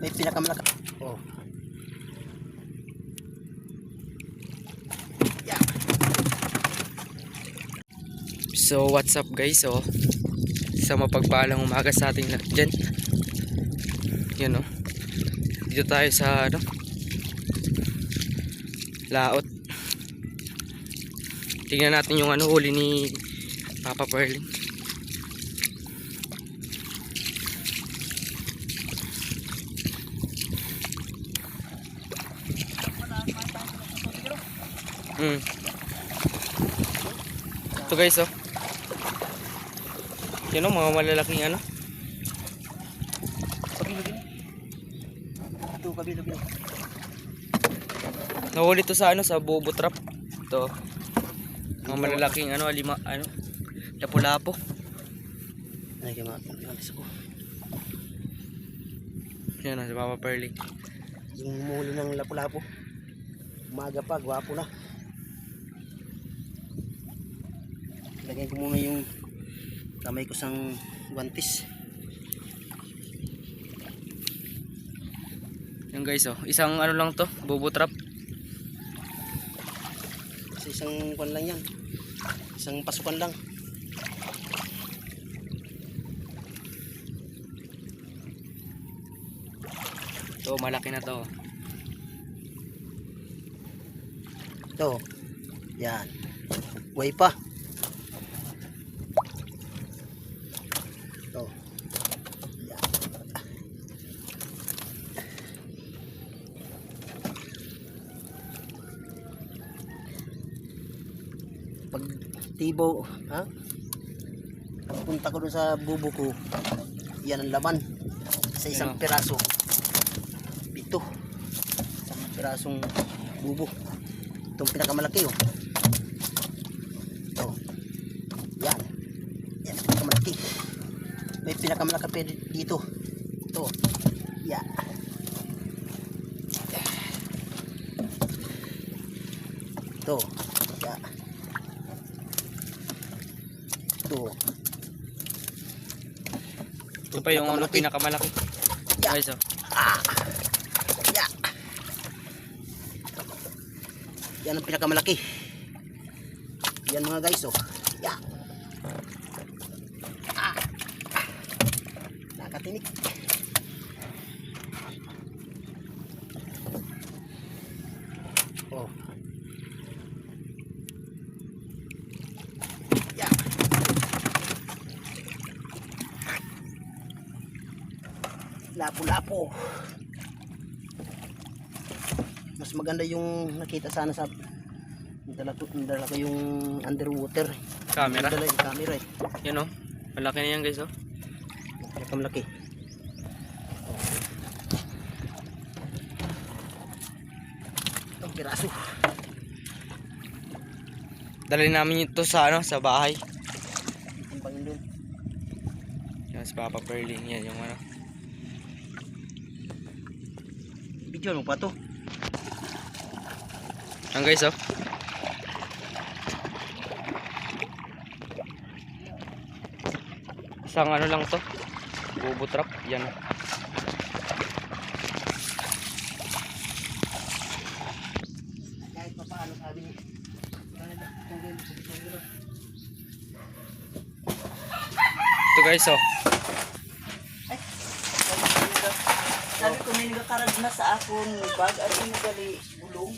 May pinakamalaki. Oh. Yeah. So what's up guys? So sa mapagpalang umaga sa ating lahat dyan. Yun o. Dito tayo sa ano, laot. Tingnan natin yung ano huli ni Papa Perling. Ito guys oh. Yan o, mga malalaking ano. Ito kabilog. Nahuli to sa ano, sa bobo trap. Ito. Mga malalaking ano, lapu-lapo. Ay kamatis ko. Yan o, si Papa Perling. Yung muli ng lapu-lapo. Umaga pa, gwapo na. Lagyan ko muna yung kamay ko sang guantes. Yan guys oh, isang ano lang to, bobo trap. Kasi isang kwan lang yan. Isang pasukan lang. So malaki na to. Ito. Yan. Way pa. Ito. Yan. Pag tibo, ha? Pagpunta ko dun sa bubo ko, yan ang laman. Sa isang piraso. Ito. Isang pirasong bubo. Itong pinakamalaki oh. Ito. Yan. Yan ang pinakamalaki. May pinakamalaki pa dito. Ito. Yan. Ito. Yan. Ito. Ito pa yung ano, pinakamalaki. Yan. Guys oh. Yan. Yan ang pinakamalaki. Yan mga guys oh. Yan. Nakatinik. Oh. Yan. Lapo-lapo. Mas maganda yung nakita sana sa dala ko yung underwater Camera. dala yung camera eh. Yan oh. Malaki na yan guys oh. Malaki. Itong piraso. Dali namin ito sa ano, sa bahay. Ang pangin doon. Yan si Papa Perling, yan yung ano. Video mo pa to. Yan guys oh. Isang ano lang to, bobo trap. Yan. Kahit pa paano sabi niya. Ito guys oh. Sabi ko may nagakarag na sa akong bag at yung gali bulong.